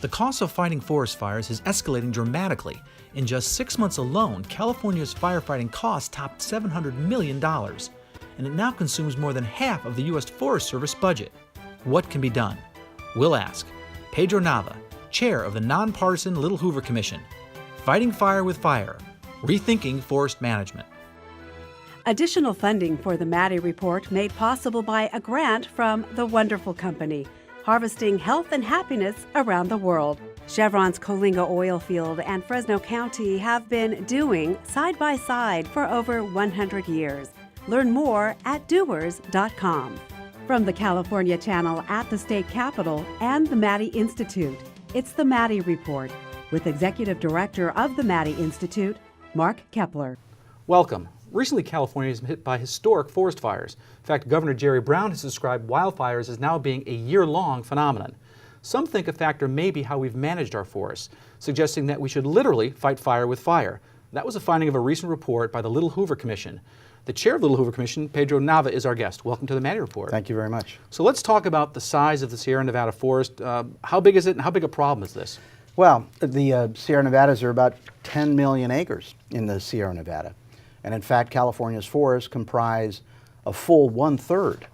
The cost of fighting forest fires is escalating dramatically. In just 6 months alone, California's firefighting costs topped $700 million, and it now consumes more than half of the U.S. Forest Service budget. What can be done? We'll ask Pedro Nava, chair of the nonpartisan Little Hoover Commission. Fighting Fire with Fire, Rethinking Forest Management. Additional funding for the Maddy Report made possible by a grant from The Wonderful Company, harvesting health and happiness around the world. Chevron's Coalinga oil field and Fresno County have been doing side by side for over 100 years. Learn more at doers.com. From the California Channel at the State Capitol and the Maddy Institute, it's the Maddy Report with Executive Director of the Maddy Institute, Mark Kepler. Welcome. Recently, California has been hit by historic forest fires. In fact, Governor Jerry Brown has described wildfires as now being a year-long phenomenon. Some think a factor may be how we've managed our forests, suggesting that we should literally fight fire with fire. That was a finding of a recent report by the Little Hoover Commission. The chair of the Little Hoover Commission, Pedro Nava, is our guest. Welcome to the Maddy Report. Thank you very much. So let's talk about the size of the Sierra Nevada forest. How big is it, and how big a problem is this? Well, the Sierra Nevadas are about 10 million acres in the Sierra Nevada. And in fact, California's forests comprise a full 1/3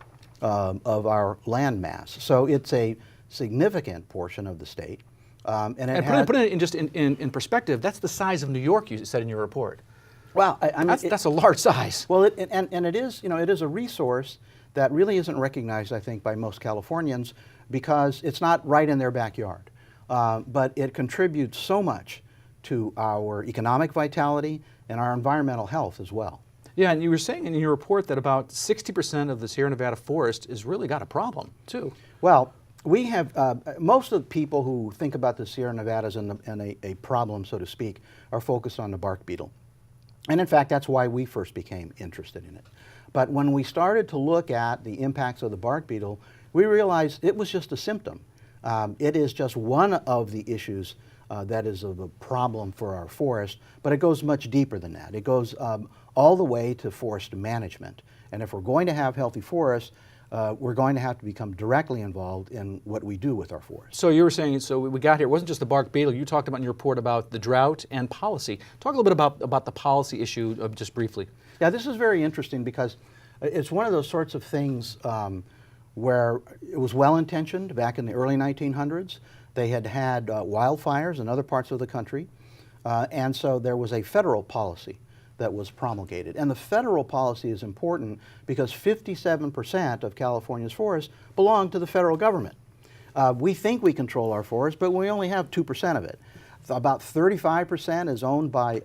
of our land mass. So it's a significant portion of the state. Put it in perspective, that's the size of New York, you said in your report. Well, I mean, that's a large size. Well, it is, it is a resource that really isn't recognized, I think, by most Californians because it's not right in their backyard. But it contributes so much to our economic vitality and our environmental health as well. Yeah, and you were saying in your report that about 60% of the Sierra Nevada forest has really got a problem, too. Well, we have, most of the people who think about the Sierra Nevadas and a problem, so to speak, are focused on the bark beetle. And in fact, that's why we first became interested in it. But when we started to look at the impacts of the bark beetle, we realized it was just a symptom. It is just one of the issues that is of a problem for our forest, but it goes much deeper than that. It goes all the way to forest management. And if we're going to have healthy forests, we're going to have to become directly involved in what we do with our forests. So you were saying, so we got here, it wasn't just the bark beetle. You talked about in your report about the drought and policy. Talk a little bit about the policy issue just briefly. Yeah, this is very interesting because it's one of those sorts of things where it was well-intentioned back in the early 1900s. They had wildfires in other parts of the country, and so there was a federal policy that was promulgated. And the federal policy is important because 57% of California's forests belong to the federal government. We think we control our forests, but we only have 2% of it. About 35% is owned by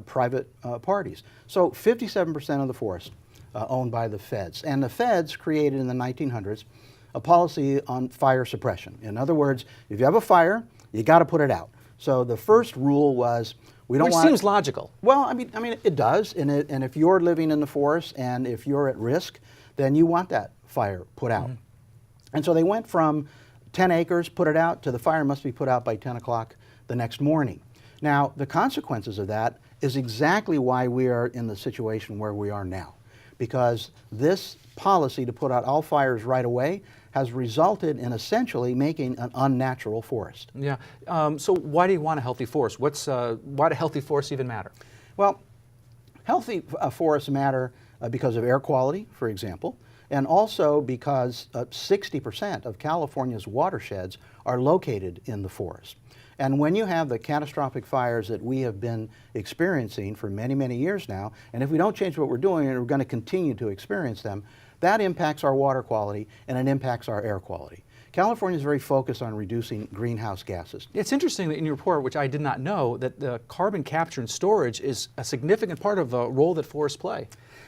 private parties. So 57% of the forest owned by the feds. And the feds created in the 1900s a policy on fire suppression. In other words, if you have a fire, you got to put it out. So the first rule was we don't want. Which seems logical. Well, I mean it does. And if you're living in the forest and if you're at risk, then you want that fire put out. Mm-hmm. And so they went from 10 acres, put it out, to the fire must be put out by 10 o'clock the next morning. Now, the consequences of that is exactly why we are in the situation where we are now. Because this policy to put out all fires right away has resulted in essentially making an unnatural forest. Yeah. So why do you want a healthy forest? Why do healthy forests even matter? Well, healthy forests matter because of air quality, for example, and also because 60% of California's watersheds are located in the forest. And when you have the catastrophic fires that we have been experiencing for many, many years now, and if we don't change what we're doing, and we're going to continue to experience them, that impacts our water quality and it impacts our air quality. California is very focused on reducing greenhouse gases. It's interesting that in your report, which I did not know, that the carbon capture and storage is a significant part of the role that forests play.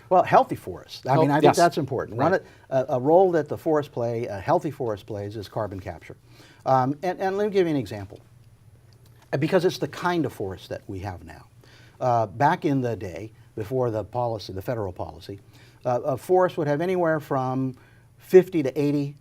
Well, healthy forests. I think that's important. Right. A role that the forest play, a healthy forest plays, is carbon capture. And let me give you an example, because it's the kind of forest that we have now. Back in the day, before the federal policy, a forest would have anywhere from 50 to 80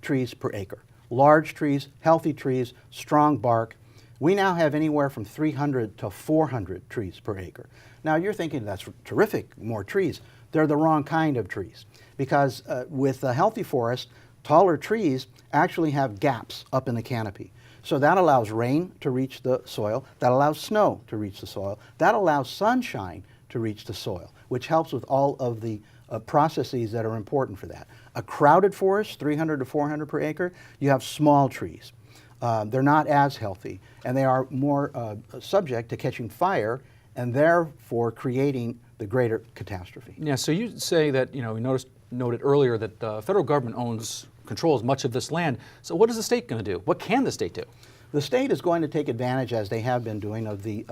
trees per acre. Large trees, healthy trees, strong bark. We now have anywhere from 300 to 400 trees per acre. Now you're thinking that's terrific, more trees. They're the wrong kind of trees because with a healthy forest, taller trees actually have gaps up in the canopy. So that allows rain to reach the soil, that allows snow to reach the soil, that allows sunshine to reach the soil, which helps with all of the processes that are important for that. A crowded forest, 300 to 400 per acre, you have small trees. They're not as healthy, and they are more subject to catching fire and therefore creating the greater catastrophe. Yeah, so you say that, we noted earlier that the federal government controls much of this land. So what is the state going to do? What can the state do? The state is going to take advantage, as they have been doing, of the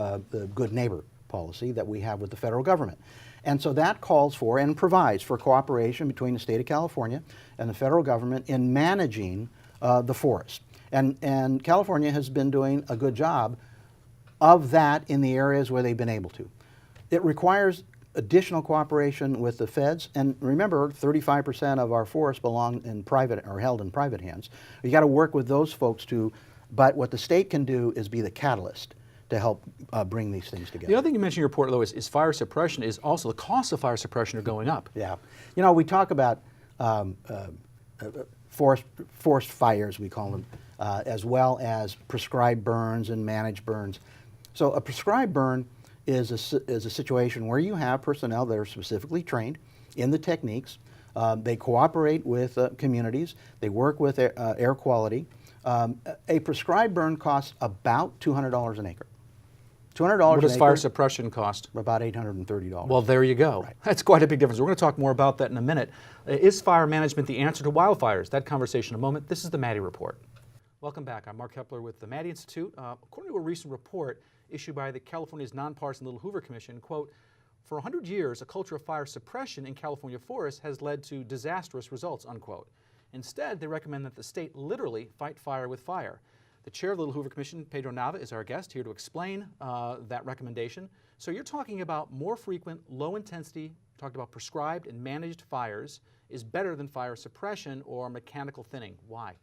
good neighbor policy that we have with the federal government. And so that calls for and provides for cooperation between the state of California and the federal government in managing the forest. And California has been doing a good job of that in the areas where they've been able to. It requires additional cooperation with the feds, and remember, 35% of our forests belong in private or held in private hands. You got to work with those folks too, but what the state can do is be the catalyst to help bring these things together. The other thing you mentioned in your report, though, is fire suppression. Is also the costs of fire suppression are going up. Yeah, we talk about forest fires, we call them, as well as prescribed burns and managed burns. So a prescribed burn is a situation where you have personnel that are specifically trained in the techniques. They cooperate with communities. They work with air quality. A prescribed burn costs about $200 an acre. $200 What does fire suppression cost? About $830. Well, there you go. Right. That's quite a big difference. We're going to talk more about that in a minute. Is fire management the answer to wildfires? That conversation in a moment. This is the Maddy Report. Welcome back. I'm Mark Kepler with the Maddy Institute. According to a recent report issued by the California's nonpartisan Little Hoover Commission, quote, for 100 years, a culture of fire suppression in California forests has led to disastrous results, unquote. Instead, they recommend that the state literally fight fire with fire. The chair of the Little Hoover Commission, Pedro Nava, is our guest here to explain that recommendation. So you're talking about more frequent, low intensity, talked about prescribed and managed fires is better than fire suppression or mechanical thinning. Why?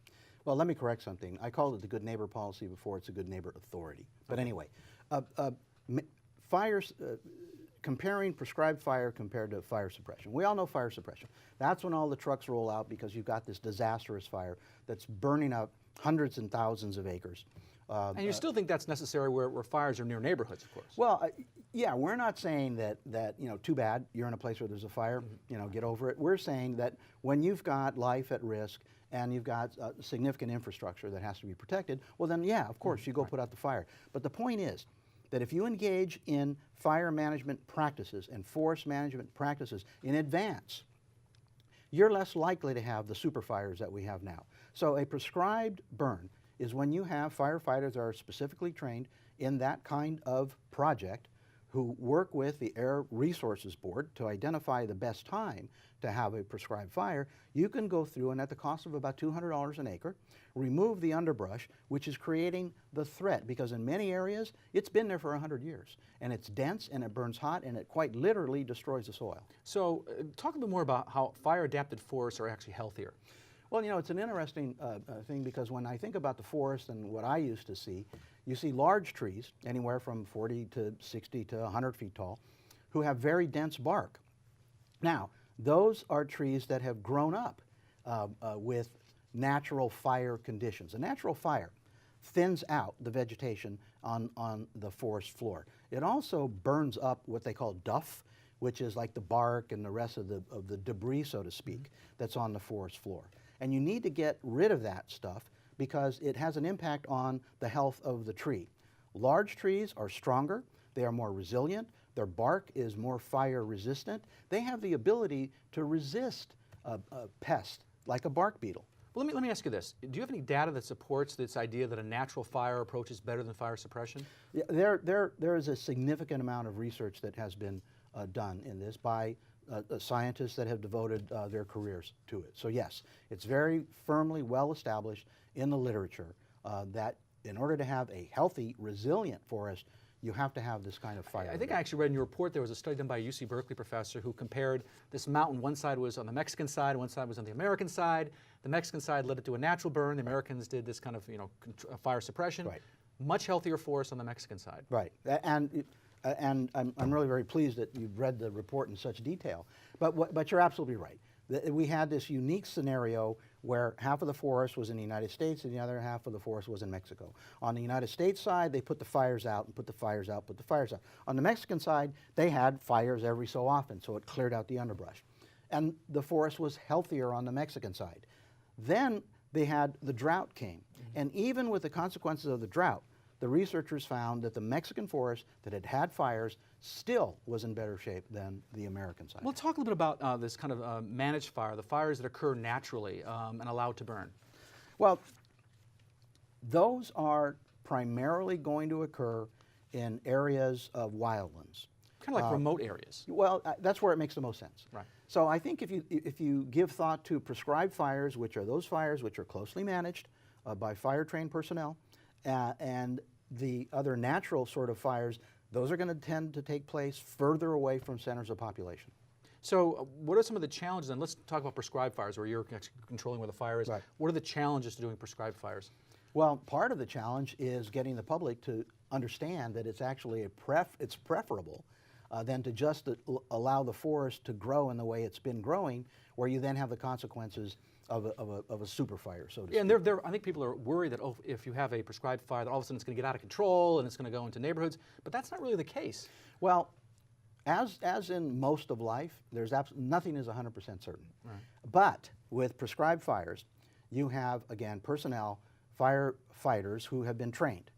Well, let me correct something. I called it the good neighbor policy before. It's a good neighbor authority. But anyway, fires, comparing prescribed fire compared to fire suppression. We all know fire suppression. That's when all the trucks roll out because you've got this disastrous fire that's burning up hundreds and thousands of acres. And you still think that's necessary where fires are near neighborhoods, of course? Well, yeah, we're not saying that too bad, you're in a place where there's a fire, get over it. We're saying that when you've got life at risk and you've got significant infrastructure that has to be protected, well then, yeah, of course, you go put out the fire. But the point is that if you engage in fire management practices and forest management practices in advance, you're less likely to have the super fires that we have now. So a prescribed burn is when you have firefighters that are specifically trained in that kind of project who work with the Air Resources Board to identify the best time to have a prescribed fire. You can go through and at the cost of about $200 an acre, remove the underbrush, which is creating the threat, because in many areas it's been there for 100 years and it's dense and it burns hot and it quite literally destroys the soil. So talk a bit more about how fire adapted forests are actually healthier. Well, it's an interesting thing, because when I think about the forest and what I used to see, you see large trees, anywhere from 40 to 60 to 100 feet tall, who have very dense bark. Now, those are trees that have grown up with natural fire conditions. A natural fire thins out the vegetation on the forest floor. It also burns up what they call duff, which is like the bark and the rest of the debris, so to speak, that's on the forest floor. And you need to get rid of that stuff because it has an impact on the health of the tree. Large trees are stronger, they are more resilient, their bark is more fire resistant. They have the ability to resist a pest like a bark beetle. Well, let me ask you this. Do you have any data that supports this idea that a natural fire approach is better than fire suppression? Yeah, there is a significant amount of research that has been done in this by scientists that have devoted their careers to it. So yes, it's very firmly well established in the literature that in order to have a healthy, resilient forest, you have to have this kind of fire. I think I actually read in your report there was a study done by a UC Berkeley professor who compared this mountain. One side was on the Mexican side, one side was on the American side. The Mexican side led it to a natural burn. The Americans did this kind of fire suppression. Right. Much healthier forest on the Mexican side. Right. And I'm really very pleased that you've read the report in such detail. But you're absolutely right. We had this unique scenario where half of the forest was in the United States and the other half of the forest was in Mexico. On the United States side, they put the fires out and put the fires out, put the fires out. On the Mexican side, they had fires every so often, so it cleared out the underbrush. And the forest was healthier on the Mexican side. Then they had the drought came. And even with the consequences of the drought, the researchers found that the Mexican forest that had had fires still was in better shape than the American side. Well, talk a little bit about this kind of managed fire, the fires that occur naturally and allowed to burn. Well, those are primarily going to occur in areas of wildlands. Kind of like remote areas. Well, that's where it makes the most sense. Right. So I think if you give thought to prescribed fires, which are those fires which are closely managed by fire-trained personnel, and the other natural sort of fires, those are going to tend to take place further away from centers of population. So what are some of the challenges, and let's talk about prescribed fires where you're controlling where the fire is. Right. What are the challenges to doing prescribed fires? Well, part of the challenge is getting the public to understand that it's actually it's preferable than to just allow the forest to grow in the way it's been growing, where you then have the consequences of a super fire, so to speak. Yeah, and I think people are worried that if you have a prescribed fire, that all of a sudden it's going to get out of control and it's going to go into neighborhoods, but that's not really the case. Well, as in most of life, nothing is 100% certain. Right. But with prescribed fires, you have, again, personnel, firefighters who have been trained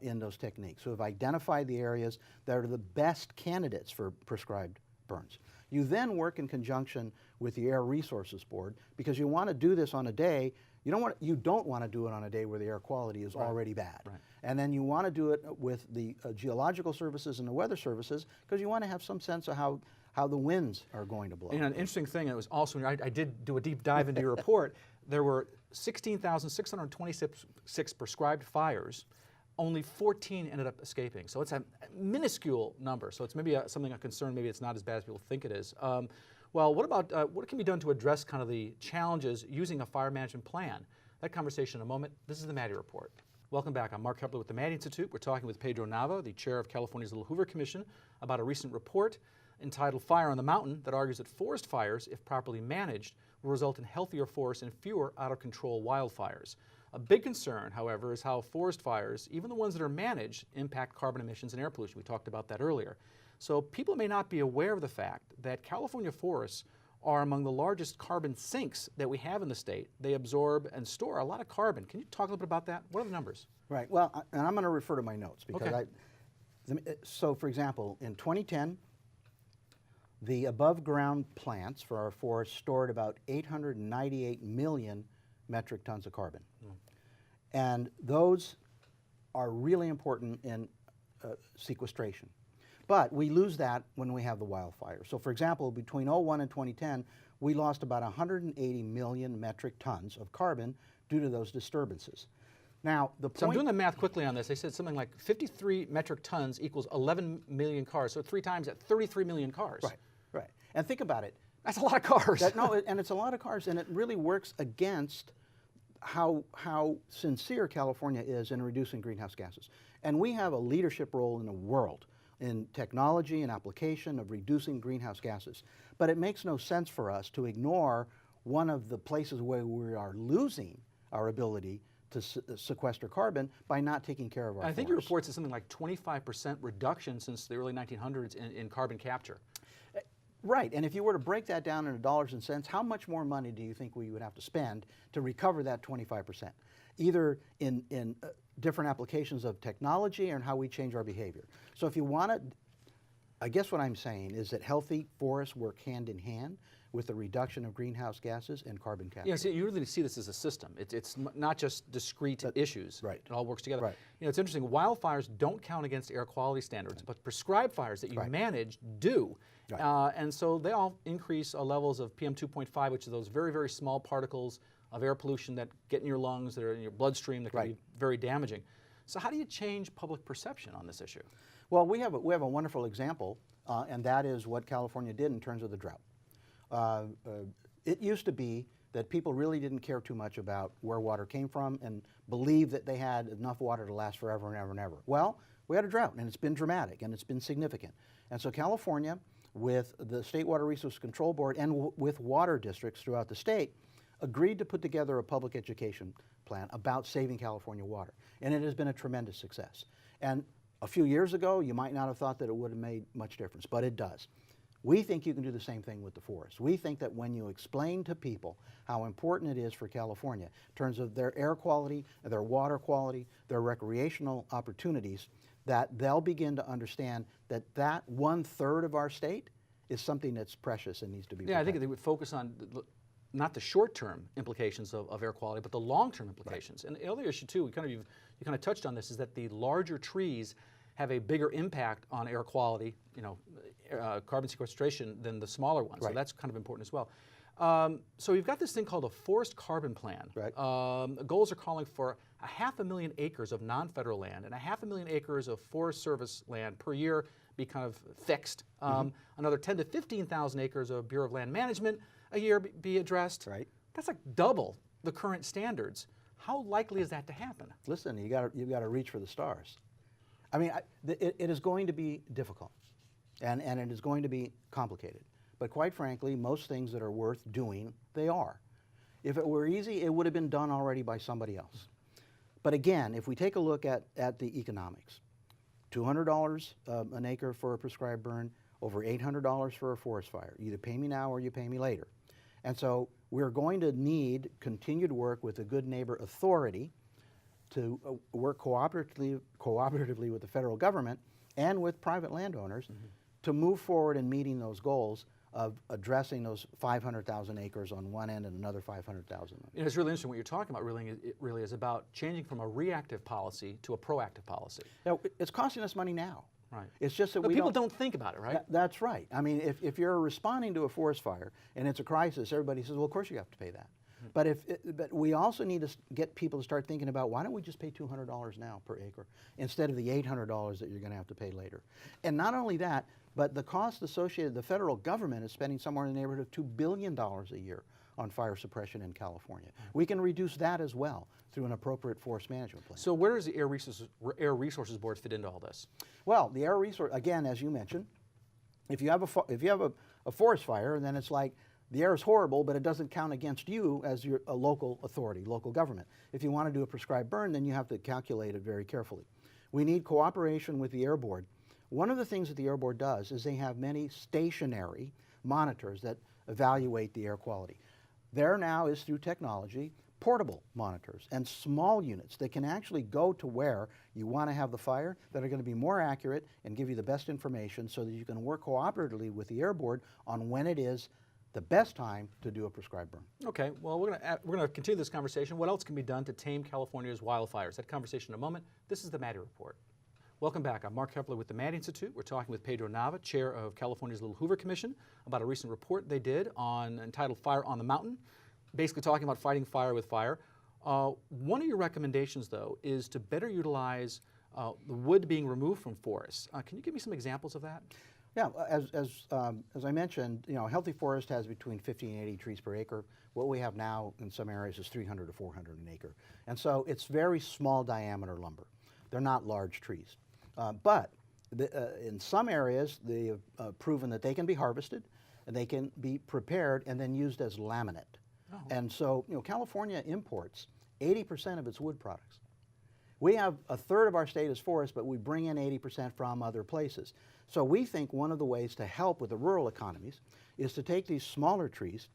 in those techniques, who have identified the areas that are the best candidates for prescribed burns. You then work in conjunction with the Air Resources Board, because you want to do this on a day, you don't want to do it on a day where the air quality is already bad. Right. And then you want to do it with the geological services and the weather services, because you want to have some sense of how the winds are going to blow. And an interesting thing, it was also, I did do a deep dive into your report, there were 16,626 prescribed fires. Only 14 ended up escaping. So it's a minuscule number. So it's maybe something of concern. Maybe it's not as bad as people think it is. Well, what about what can be done to address kind of the challenges using a fire management plan? That conversation in a moment. This is the Maddy Report. Welcome back. I'm Mark Kepler with the Maddy Institute. We're talking with Pedro Nava, the chair of California's Little Hoover Commission, about a recent report entitled Fire on the Mountain that argues that forest fires, if properly managed, will result in healthier forests and fewer out-of-control wildfires. A big concern, however, is how forest fires, even the ones that are managed, impact carbon emissions and air pollution. We talked about that earlier. So people may not be aware of the fact that California forests are among the largest carbon sinks that we have in the state. They absorb and store a lot of carbon. Can you talk a little bit about that? What are the numbers? Right. Well, and I'm going to refer to my notes, because so for example, in 2010, the above-ground plants for our forests stored about 898 million metric tons of carbon. And those are really important in sequestration. But we lose that when we have the wildfire. So for example, between 2001 and 2010, we lost about 180 million metric tons of carbon due to those disturbances. Now, So I'm doing the math quickly on this. They said something like 53 metric tons equals 11 million cars. So 3 times at 33 million cars. Right, right. And think about it. That's a lot of cars. And it's a lot of cars, and it really works against how sincere California is in reducing greenhouse gases. And we have a leadership role in the world in technology and application of reducing greenhouse gases. But it makes no sense for us to ignore one of the places where we are losing our ability to sequester carbon by not taking care of our forests. I think your report says something like 25% reduction since the early 1900s in carbon capture. Right, and if you were to break that down into dollars and cents, how much more money do you think we would have to spend to recover that 25%? Either in different applications of technology or in how we change our behavior. So if you want to, I guess what I'm saying is that healthy forests work hand in hand with the reduction of greenhouse gases and carbon capture. Yeah, so you really see this as a system. It's not just discrete issues. Right. It all works together. Right. You know, it's interesting, wildfires don't count against air quality standards, but prescribed fires that you manage do. Right. And so they all increase levels of PM 2.5, which are those very, very small particles of air pollution that get in your lungs, that are in your bloodstream, that can be very damaging. So how do you change public perception on this issue? Well, we have a wonderful example, and that is what California did in terms of the drought. It used to be that people really didn't care too much about where water came from and believed that they had enough water to last forever and ever and ever. Well, we had a drought, and it's been dramatic, and it's been significant. And so California, with the State Water Resources Control Board and with water districts throughout the state, agreed to put together a public education plan about saving California water, and it has been a tremendous success. And a few years ago, you might not have thought that it would have made much difference, but it does. We think you can do the same thing with the forest. We think that when you explain to people how important it is for California in terms of their air quality, their water quality, their recreational opportunities, that they'll begin to understand that that 1/3 of our state is something that's precious and needs to be protected. Yeah, I think they would focus on not the short-term implications of air quality, but the long-term implications. Right. And the other issue too, you kind of touched on this, is that the larger trees have a bigger impact on air quality, carbon sequestration, than the smaller ones. Right. So that's kind of important as well. So you've got this thing called a forest carbon plan. Right. Goals are calling for 500,000 acres of non-federal land and 500,000 acres of Forest Service land per year be kind of fixed. Another 10 to 15,000 acres of Bureau of Land Management a year be addressed. Right. That's like double the current standards. How likely is that to happen? Listen, you've got to reach for the stars. I mean, it is going to be difficult, and it is going to be complicated. But quite frankly, most things that are worth doing, they are. If it were easy, it would have been done already by somebody else. But again, if we take a look at the economics, $200 an acre for a prescribed burn, over $800 for a forest fire. You either pay me now or you pay me later. And so we're going to need continued work with the Good Neighbor Authority to work cooperatively with the federal government and with private landowners to move forward in meeting those goals of addressing those 500,000 acres on one end and another 500,000. It's really interesting what you're talking about. It really is about changing from a reactive policy to a proactive policy. Now, it's costing us money now. Right. It's just that but people don't think about it, right? That's right. I mean, if you're responding to a forest fire and it's a crisis, everybody says, well, of course you have to pay that. But we also need to get people to start thinking about, why don't we just pay $200 now per acre instead of the $800 that you're going to have to pay later. And not only that, but the cost associated, the federal government is spending somewhere in the neighborhood of $2 billion a year on fire suppression in California. We can reduce that as well through an appropriate forest management plan. So where does the Air Resources Board fit into all this? Well, the Air Resource, again, as you mentioned, if you have a forest fire, then it's like, the air is horrible, but it doesn't count against you as a local authority, local government. If you want to do a prescribed burn, then you have to calculate it very carefully. We need cooperation with the Air Board. One of the things that the Air Board does is they have many stationary monitors that evaluate the air quality. There now is, through technology, portable monitors and small units that can actually go to where you want to have the fire, that are going to be more accurate and give you the best information so that you can work cooperatively with the Air Board on when it is the best time to do a prescribed burn. Okay, well, we're going to continue this conversation. What else can be done to tame California's wildfires? That conversation in a moment. This is the Maddy Report. Welcome back. I'm Mark Kepler with the Maddy Institute. We're talking with Pedro Nava, chair of California's Little Hoover Commission, about a recent report they did entitled Fire on the Mountain, basically talking about fighting fire with fire. One of your recommendations, though, is to better utilize the wood being removed from forests. Can you give me some examples of that? Yeah, as I mentioned, a healthy forest has between 50 and 80 trees per acre. What we have now in some areas is 300 to 400 an acre. And so it's very small diameter lumber. They're not large trees. But in some areas, they have proven that they can be harvested, and they can be prepared and then used as laminate. Oh. And so, California imports 80% of its wood products. We have 1/3 of our state as forest, but we bring in 80% from other places. So we think one of the ways to help with the rural economies is to take these smaller trees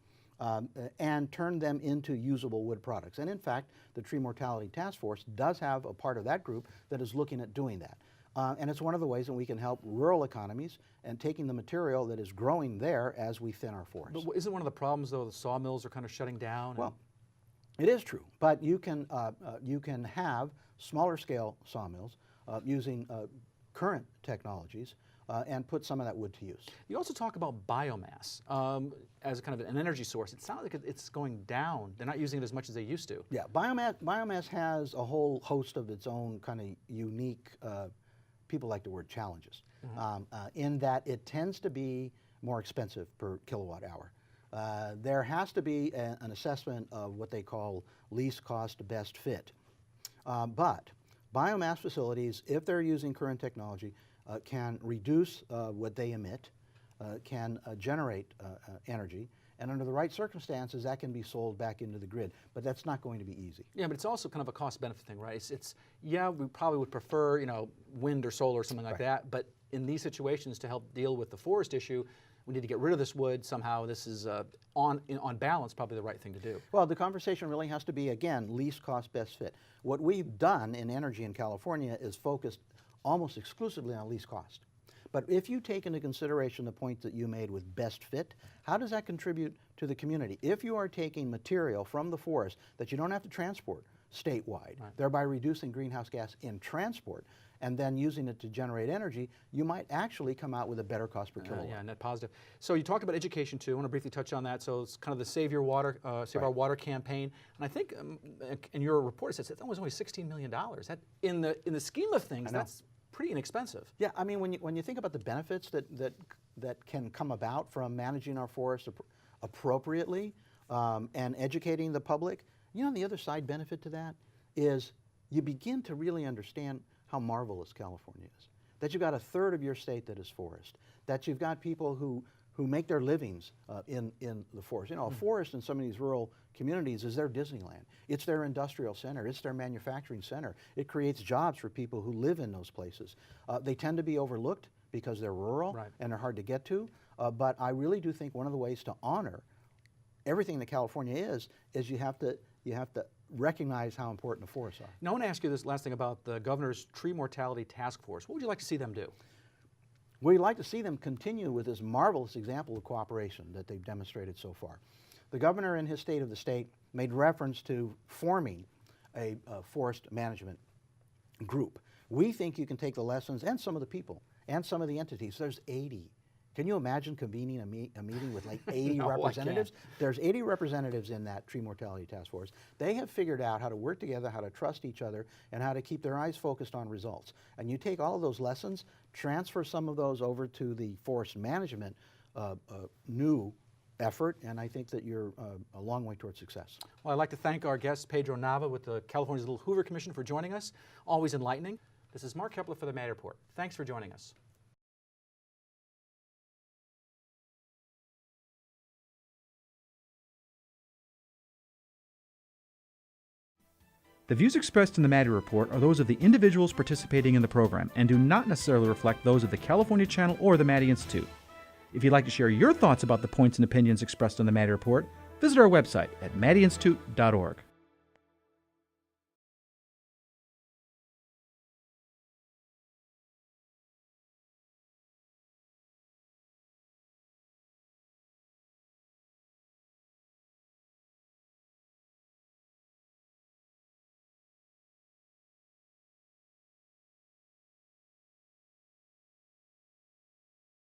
and turn them into usable wood products. And in fact, the Tree Mortality Task Force does have a part of that group that is looking at doing that. And it's one of the ways that we can help rural economies and taking the material that is growing there as we thin our forests. But isn't one of the problems, though, the sawmills are kind of shutting down? Well, it is true, but you can have smaller scale sawmills using current technologies and put some of that wood to use. You also talk about biomass as kind of an energy source. It sounds like it's going down. They're not using it as much as they used to. Yeah, biomass has a whole host of its own kind of unique, people like the word challenges, in that it tends to be more expensive per kilowatt hour. There has to be an assessment of what they call least cost best fit. But biomass facilities, if they're using current technology, can reduce what they emit, can generate energy, And under the right circumstances, that can be sold back into the grid. But that's not going to be easy. Yeah, but it's also kind of a cost-benefit thing, right? Yeah, we probably would prefer, wind or solar or something like that, but in these situations, to help deal with the forest issue, we need to get rid of this wood somehow. This is, on balance, probably the right thing to do. Well, the conversation really has to be, again, least cost, best fit. What we've done in energy in California is focused almost exclusively on least cost. But if you take into consideration the point that you made with best fit, how does that contribute to the community? If you are taking material from the forest that you don't have to transport statewide, thereby reducing greenhouse gas in transport, and then using it to generate energy, you might actually come out with a better cost per kilowatt. Yeah, net positive. So you talked about education too. I want to briefly touch on that. So it's kind of the Save Your Water, Save Our Water campaign. And I think in your report it says that was only $16 million. That in the scheme of things, that's pretty inexpensive. Yeah, I mean, when you think about the benefits that can come about from managing our forests appropriately and educating the public, the other side benefit to that is you begin to really understand how marvelous California is. That you've got a third of your state that is forest. That you've got people who make their livings in the forest. A forest in some of these rural communities is their Disneyland. It's their industrial center. It's their manufacturing center. It creates jobs for people who live in those places. They tend to be overlooked because they're rural and they're hard to get to. But I really do think one of the ways to honor everything that California is you have to recognize how important the forests are. Now I want to ask you this last thing about the governor's tree mortality task force. What would you like to see them do? We'd like to see them continue with this marvelous example of cooperation that they've demonstrated so far. The governor in his State of the State made reference to forming a forest management group. We think you can take the lessons and some of the people and some of the entities. There's 80. Can you imagine convening a meeting with like 80 No, representatives? There's 80 representatives in that tree mortality task force. They have figured out how to work together, how to trust each other, and how to keep their eyes focused on results. And you take all of those lessons, transfer some of those over to the forest management new effort, and I think that you're a long way towards success. Well, I'd like to thank our guest, Pedro Nava with the California's Little Hoover Commission, for joining us. Always enlightening. This is Mark Kepler for the Maddy Report. Thanks for joining us. The views expressed in the Maddy Report are those of the individuals participating in the program and do not necessarily reflect those of the California Channel or the Maddy Institute. If you'd like to share your thoughts about the points and opinions expressed on the Maddy Report, visit our website at maddyinstitute.org.